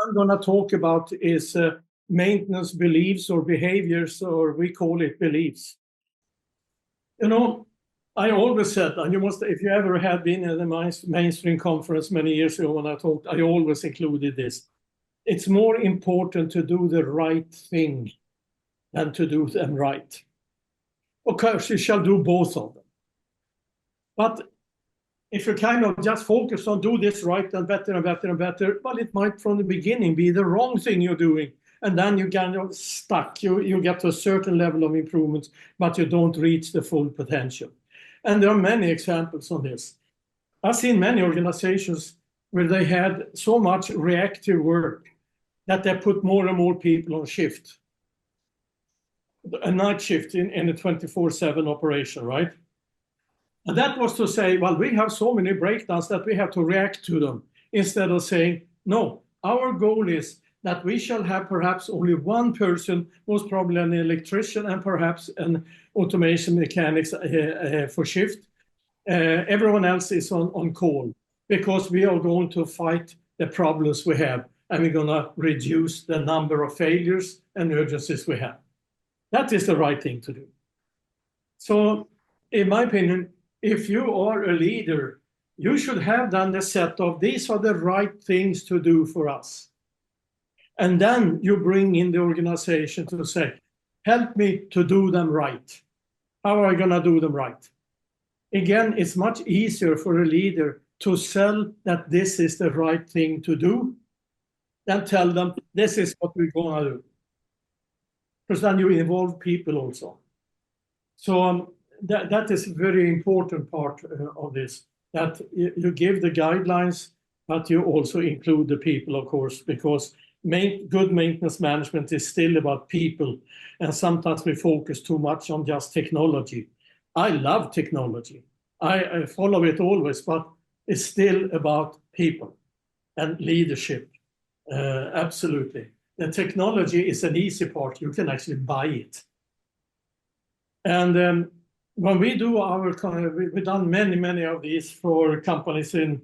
I'm going to talk about is maintenance beliefs or behaviors, or we call it beliefs. You know, I always said, and you must, if you ever have been at the mainstream conference many years ago when I talked, I always included this. It's more important to do the right thing than to do them right. Of course, you shall do both of them. But if you kind of just focus on do this right and better and better and better, well, it might from the beginning be the wrong thing you're doing. And then you kind of stuck. You get to a certain level of improvements, but you don't reach the full potential. And there are many examples on this. I've seen many organizations where they had so much reactive work that they put more and more people on shift. A night shift in a 24/7 operation, right? And that was to say, well, we have so many breakdowns that we have to react to them, instead of saying, no, our goal is that we shall have perhaps only one person, most probably an electrician and perhaps an automation mechanics for shift. Everyone else is on call, because we are going to fight the problems we have, and we're going to reduce the number of failures and urgencies we have. That is the right thing to do. So, in my opinion, if you are a leader, you should have done the set of these are the right things to do for us. And then you bring in the organization to say, help me to do them right. How are I going to do them right? Again, it's much easier for a leader to sell that this is the right thing to do than tell them this is what we're going to do. Because then you involve people also. So that is a very important part of this, that you give the guidelines, but you also include the people, of course, because good maintenance management is still about people. And sometimes we focus too much on just technology. I love technology. I follow it always, but it's still about people and leadership. Absolutely. The technology is an easy part. You can actually buy it. And when we do we've done many of these for companies in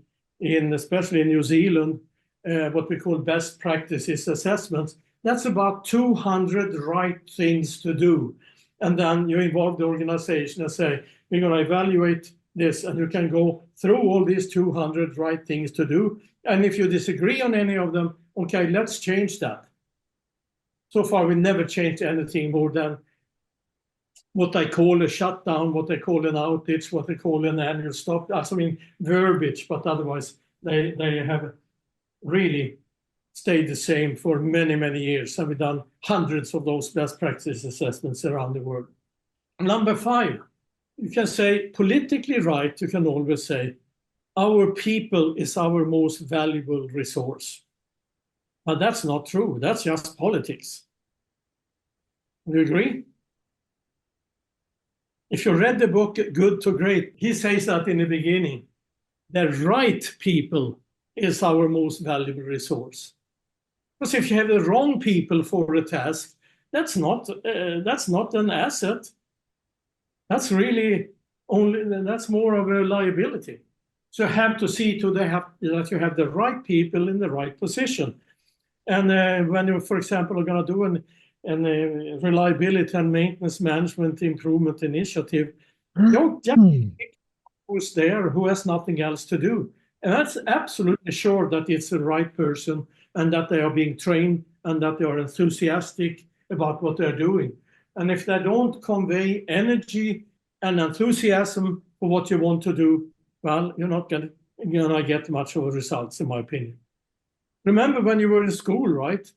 especially in New Zealand, what we call best practices assessments. That's about 200 right things to do. And then you involve the organization and say, we're going to evaluate this, and you can go through all these 200 right things to do. And if you disagree on any of them, okay, let's change that. So far, we never changed anything more than what I call a shutdown, what I call an outage, what I call an annual stop. I mean, verbiage, but otherwise they have really stayed the same for many years. And we've done hundreds of those best practice assessments around the world. Number 5, you can say politically right, you can always say, our people is our most valuable resource. But that's not true. That's just politics. Do you agree? If you read the book Good to Great, he says that in the beginning. The right people is our most valuable resource. Because if you have the wrong people for a task, that's not an asset. That's really that's more of a liability. So you have to see that you have the right people in the right position. And when you, for example, are going to do an reliability and maintenance management improvement initiative, don't just pick who's there, who has nothing else to do. And that's absolutely sure that it's the right person and that they are being trained and that they are enthusiastic about what they're doing. And if they don't convey energy and enthusiasm for what you want to do, well, you're not going to get much of a results, in my opinion. Remember when you were in school, right?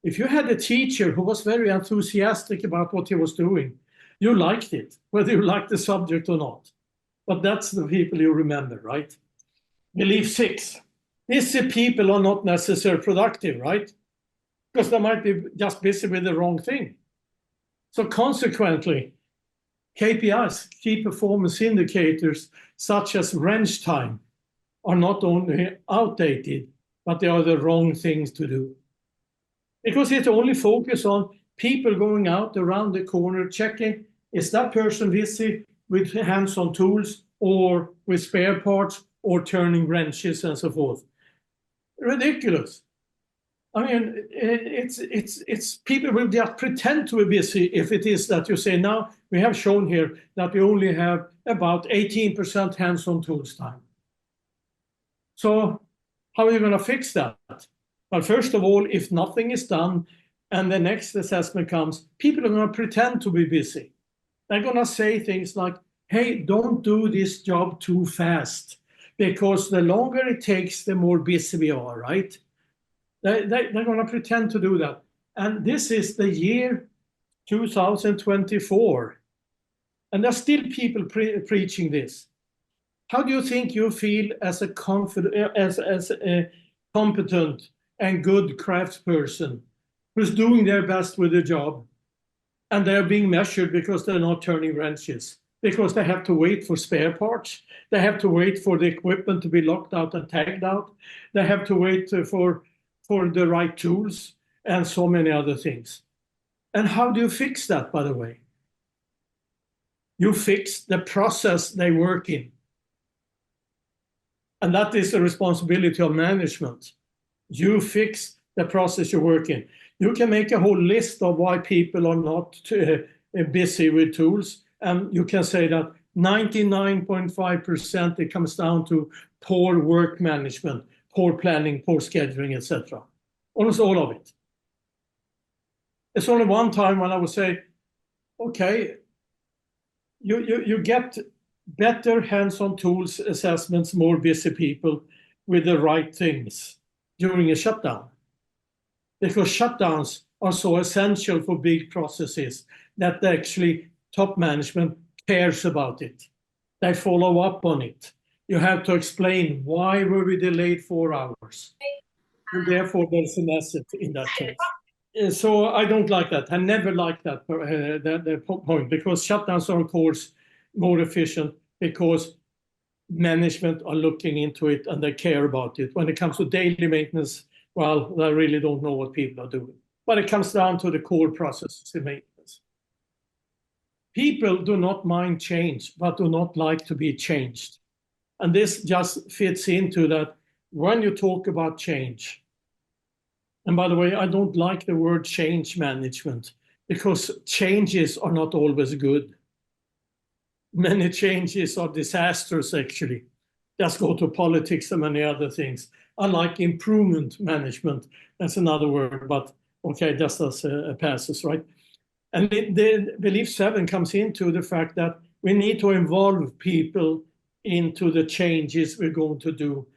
If you had a teacher who was very enthusiastic about what he was doing, you liked it, whether you liked the subject or not. But that's the people you remember, right? Belief 6. Busy people are not necessarily productive, right? Because they might be just busy with the wrong thing. So consequently, KPIs, key performance indicators, such as wrench time, are not only outdated, but they are the wrong things to do. Because it only focuses on people going out around the corner, checking, is that person busy with hands-on tools or with spare parts or turning wrenches and so forth? Ridiculous. I mean, it's people will just pretend to be busy if it is that you say, now we have shown here that we only have about 18% hands-on tools time. So how are you going to fix that? Well, first of all, if nothing is done and the next assessment comes, people are going to pretend to be busy. They're going to say things like, hey, don't do this job too fast, because the longer it takes, the more busy we are, right? They're going to pretend to do that. And this is the year 2024. And there's still people preaching this. How do you think you feel as a competent and good craftsperson who's doing their best with the job, and they're being measured because they're not turning wrenches, because they have to wait for spare parts, they have to wait for the equipment to be locked out and tagged out, they have to wait for the right tools, and so many other things. And how do you fix that, by the way? You fix the process they work in. And that is the responsibility of management. You fix the process you work in. You can make a whole list of why people are not busy with tools. And you can say that 99.5% it comes down to poor work management, poor planning, poor scheduling, etc. Almost all of it. It's only one time when I would say, okay, you get better hands-on tools assessments, more busy people with the right things during a shutdown. Because shutdowns are so essential for big processes that actually top management cares about it. They follow up on it. You have to explain why were we delayed 4 hours. And therefore there's a message in that case. So I don't like that. I never liked that point, because shutdowns are of course more efficient because management are looking into it and they care about it. When it comes to daily maintenance, well, I really don't know what people are doing. But it comes down to the core processes in maintenance. People do not mind change, but do not like to be changed. And this just fits into that when you talk about change. And by the way, I don't like the word change management, because changes are not always good. Many changes are disasters, actually. Just go to politics and many other things. I like improvement management. That's another word, but okay, just as passes, right? And the belief 7 comes into the fact that we need to involve people into the changes we're going to do.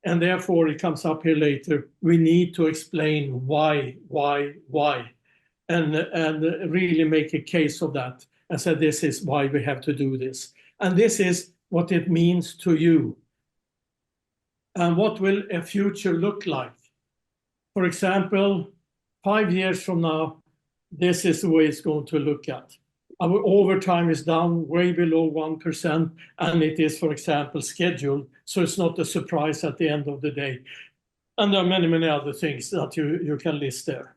And therefore, it comes up here later, we need to explain why, and really make a case of that. And say, this is why we have to do this. And this is what it means to you. And what will a future look like? For example, 5 years from now, this is the way it's going to look at. Our overtime is down way below 1%, and it is, for example, scheduled, so it's not a surprise at the end of the day. And there are many, many other things that you can list there.